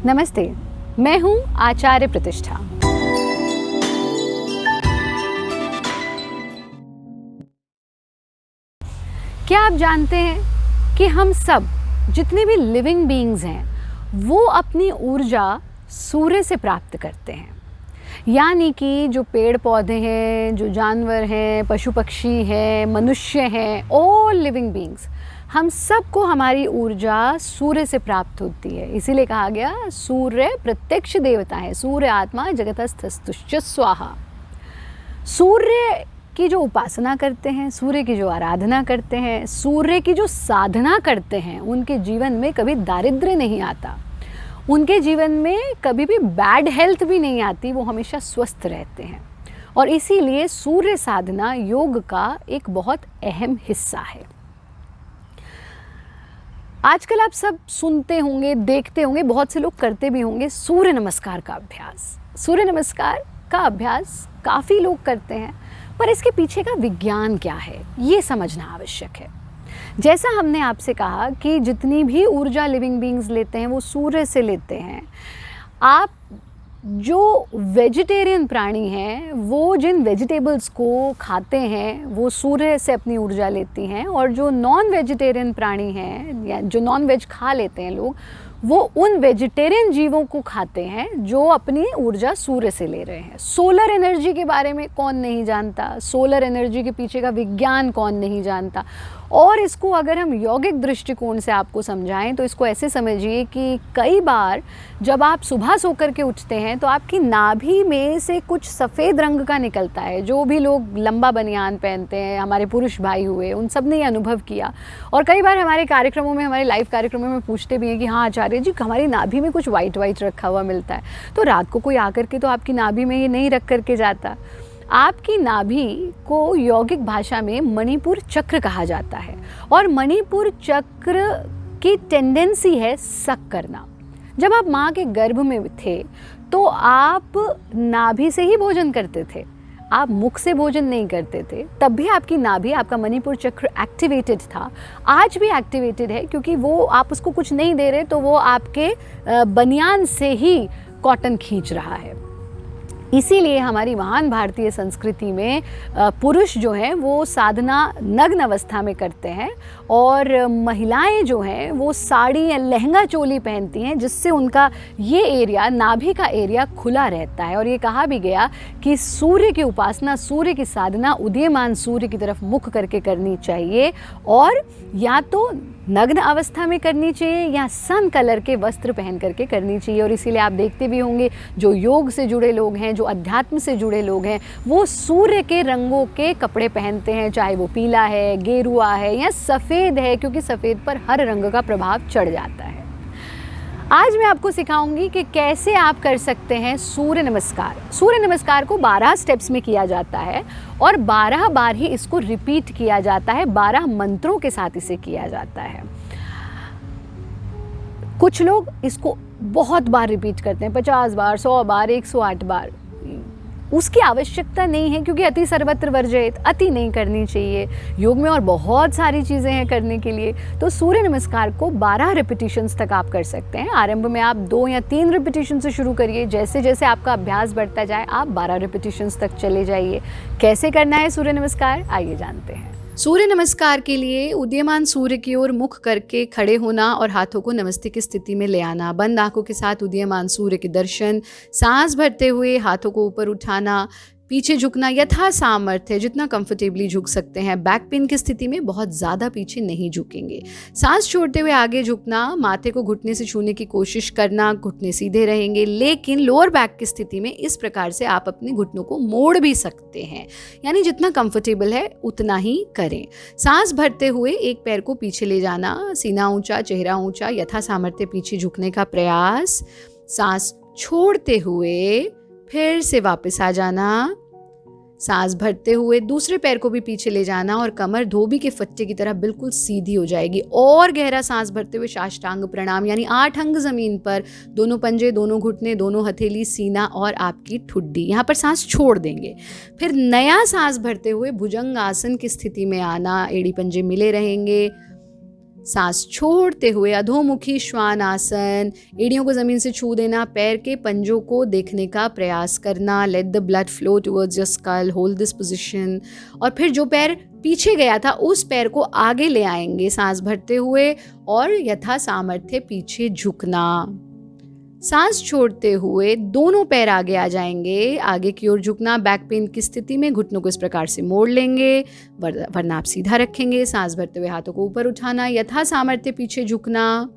नमस्ते, मैं हूँ आचार्य प्रतिष्ठा। क्या आप जानते हैं कि हम सब जितने भी लिविंग बीइंग्स हैं वो अपनी ऊर्जा सूर्य से प्राप्त करते हैं। यानी कि जो पेड़ पौधे हैं, जो जानवर हैं, पशु पक्षी हैं, मनुष्य हैं, ऑल लिविंग बीइंग्स, हम सबको हमारी ऊर्जा सूर्य से प्राप्त होती है। इसीलिए कहा गया सूर्य प्रत्यक्ष देवता है, सूर्य आत्मा जगतस्थस्तुश्च स्वाहा। सूर्य की जो उपासना करते हैं, सूर्य की जो आराधना करते हैं, सूर्य की जो साधना करते हैं, उनके जीवन में कभी दारिद्र्य नहीं आता, उनके जीवन में कभी भी बैड हेल्थ भी नहीं आती, वो हमेशा स्वस्थ रहते हैं। और इसीलिए सूर्य साधना योग का एक बहुत अहम हिस्सा है। आजकल आप सब सुनते होंगे, देखते होंगे, बहुत से लोग करते भी होंगे सूर्य नमस्कार का अभ्यास। सूर्य नमस्कार का अभ्यास काफ़ी लोग करते हैं, पर इसके पीछे का विज्ञान क्या है ये समझना आवश्यक है। जैसा हमने आपसे कहा कि जितनी भी ऊर्जा लिविंग बीइंग्स लेते हैं वो सूर्य से लेते हैं। आप जो वेजिटेरियन प्राणी हैं वो जिन वेजिटेबल्स को खाते हैं वो सूर्य से अपनी ऊर्जा लेती हैं, और जो नॉन वेजिटेरियन प्राणी हैं या जो नॉन वेज खा लेते हैं लोग, वो उन वेजिटेरियन जीवों को खाते हैं जो अपनी ऊर्जा सूर्य से ले रहे हैं। सोलर एनर्जी के बारे में कौन नहीं जानता, सोलर एनर्जी के पीछे का विज्ञान कौन नहीं जानता। और इसको अगर हम यौगिक दृष्टिकोण से आपको समझाएं तो इसको ऐसे समझिए कि कई बार जब आप सुबह सो कर के उठते हैं तो आपकी नाभि में से कुछ सफ़ेद रंग का निकलता है। जो भी लोग लंबा बनियान पहनते हैं, हमारे पुरुष भाई हुए, उन सब ने ये अनुभव किया। और कई बार हमारे कार्यक्रमों में, हमारे लाइव कार्यक्रमों में पूछते भी हैं कि हाँ आचार्य जी, हमारी नाभि में कुछ वाइट रखा हुआ मिलता है। तो रात को कोई आकर के तो आपकी नाभि में ये नहीं रख करके जाता। आपकी नाभि को यौगिक भाषा में मणिपुर चक्र कहा जाता है, और मणिपुर चक्र की टेंडेंसी है सक करना। जब आप माँ के गर्भ में थे तो आप नाभि से ही भोजन करते थे, आप मुख से भोजन नहीं करते थे। तब भी आपकी नाभि, आपका मणिपुर चक्र एक्टिवेटेड था, आज भी एक्टिवेटेड है, क्योंकि वो आप उसको कुछ नहीं दे रहे तो वो आपके बनियान से ही कॉटन खींच रहा है। इसीलिए हमारी महान भारतीय संस्कृति में पुरुष जो हैं वो साधना नग्न अवस्था में करते हैं, और महिलाएं जो हैं वो साड़ी या लहंगा चोली पहनती हैं, जिससे उनका ये एरिया, नाभि का एरिया खुला रहता है। और ये कहा भी गया कि सूर्य की उपासना, सूर्य की साधना उदीयमान सूर्य की तरफ मुख करके करनी चाहिए, और या तो नग्न अवस्था में करनी चाहिए या सन कलर के वस्त्र पहन करके करनी चाहिए। और इसीलिए आप देखते भी होंगे जो योग से जुड़े लोग हैं, जो अध्यात्म से जुड़े लोग हैं, वो सूर्य के रंगों के कपड़े पहनते हैं, चाहे वो पीला है, गेरुआ है या सफ़ेद है, क्योंकि सफ़ेद पर हर रंग का प्रभाव चढ़ जाता है। आज मैं आपको सिखाऊंगी कि कैसे आप कर सकते हैं सूर्य नमस्कार। सूर्य नमस्कार को 12 स्टेप्स में किया जाता है, और 12 बार ही इसको रिपीट किया जाता है, 12 मंत्रों के साथ इसे किया जाता है। कुछ लोग इसको बहुत बार रिपीट करते हैं, 50 बार, 100 बार, 108 बार। उसकी आवश्यकता नहीं है, क्योंकि अति सर्वत्र वर्जयेत, अति नहीं करनी चाहिए। योग में और बहुत सारी चीज़ें हैं करने के लिए। तो सूर्य नमस्कार को 12 रिपीटिशंस तक आप कर सकते हैं। आरंभ में आप 2 या 3 रिपीटिशन से शुरू करिए, जैसे जैसे आपका अभ्यास बढ़ता जाए आप 12 रिपीटिशंस तक चले जाइए। कैसे करना है सूर्य नमस्कार, आइए जानते हैं। सूर्य नमस्कार के लिए उदीयमान सूर्य की ओर मुख करके खड़े होना और हाथों को नमस्ते की स्थिति में ले आना। बंद आंखों के साथ उदीयमान सूर्य के दर्शन, सांस भरते हुए हाथों को ऊपर उठाना, पीछे झुकना यथा सामर्थ्य, जितना कंफर्टेबली झुक सकते हैं। बैक पेन की स्थिति में बहुत ज़्यादा पीछे नहीं झुकेंगे। सांस छोड़ते हुए आगे झुकना, माथे को घुटने से छूने की कोशिश करना, घुटने सीधे रहेंगे, लेकिन लोअर बैक की स्थिति में इस प्रकार से आप अपने घुटनों को मोड़ भी सकते हैं, यानी जितना कंफर्टेबल है उतना ही करें। सांस भरते हुए एक पैर को पीछे ले जाना, सीना ऊंचा, चेहरा ऊंचा, यथा सामर्थ्य पीछे झुकने का प्रयास। सांस छोड़ते हुए फिर से वापस आ जाना, सांस भरते हुए दूसरे पैर को भी पीछे ले जाना, और कमर धोबी के फट्टे की तरह बिल्कुल सीधी हो जाएगी। और गहरा सांस भरते हुए साष्टांग प्रणाम, यानी 8 अंग जमीन पर, दोनों पंजे, दोनों घुटने, दोनों हथेली, सीना और आपकी ठुड्डी, यहाँ पर सांस छोड़ देंगे। फिर नया सांस भरते हुए भुजंग आसन की स्थिति में आना, एड़ी पंजे मिले रहेंगे, सांस छोड़ते हुए अधोमुखी श्वान आसन, एड़ियों को ज़मीन से छू देना, पैर के पंजों को देखने का प्रयास करना, let the blood flow towards your skull, hold this position. और फिर जो पैर पीछे गया था उस पैर को आगे ले आएंगे सांस भरते हुए और यथा सामर्थ्य पीछे झुकना। सांस छोड़ते हुए दोनों पैर आगे आ जाएंगे, आगे की ओर झुकना। बैक पेन की स्थिति में घुटनों को इस प्रकार से मोड़ लेंगे, वरना आप सीधा रखेंगे। सांस भरते हुए हाथों को ऊपर उठाना, यथा सामर्थ्य पीछे झुकना।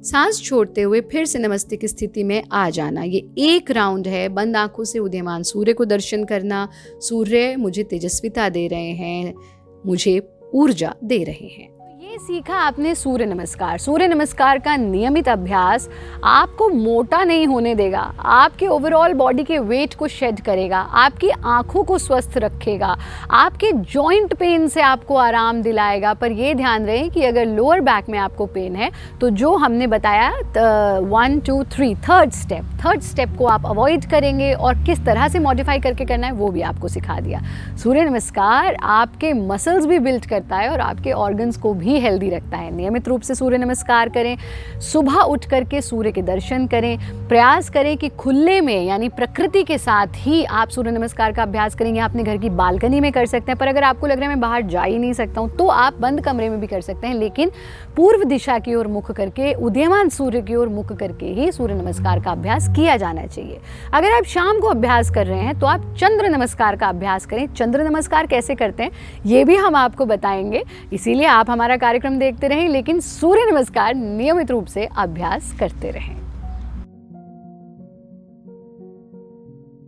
सांस छोड़ते हुए फिर से नमस्ते की स्थिति में आ जाना। ये एक राउंड है। बंद आंखों से उदीयमान सूर्य को दर्शन करना। सूर्य मुझे तेजस्विता दे रहे हैं, मुझे ऊर्जा दे रहे हैं। ये सीखा आपने सूर्य नमस्कार। सूर्य नमस्कार का नियमित अभ्यास आपको मोटा नहीं होने देगा, आपके ओवरऑल बॉडी के वेट को शेड करेगा, आपकी आंखों को स्वस्थ रखेगा, आपके जॉइंट पेन से आपको आराम दिलाएगा। पर ये ध्यान रहे कि अगर लोअर बैक में आपको पेन है तो जो हमने बताया 1 2 3 थर्ड स्टेप को आप अवॉइड करेंगे और किस तरह से मॉडिफाई करके करना है वो भी आपको सिखा दिया। सूर्य नमस्कार आपके मसल्स भी बिल्ड करता है और आपके ऑर्गन्स को भी हेल्दी रखता है। नियमित रूप से सूर्य नमस्कार करें, सुबह उठ करके सूर्य के दर्शन करें, प्रयास करें कि खुले में यानी प्रकृति के साथ ही आप सूर्य नमस्कार का अभ्यास करेंगे। अपने घर की बालकनी में कर सकते हैं, पर अगर आपको लग रहा है मैं बाहर जा ही नहीं सकता हूँ तो आप बंद कमरे में भी कर सकते हैं, लेकिन पूर्व दिशा की ओर मुख करके, उदीयमान सूर्य की ओर मुख करके ही सूर्य नमस्कार का अभ्यास किया जाना चाहिए। अगर आप शाम को अभ्यास कर रहे हैं तो आप चंद्र नमस्कार का अभ्यास करें। चंद्र नमस्कार कैसे करते हैं ये भी हम आपको बताएंगे, इसीलिए आप हमारा कार्यक्रम देखते रहें, लेकिन सूर्य नमस्कार नियमित रूप से अभ्यास करते रहें।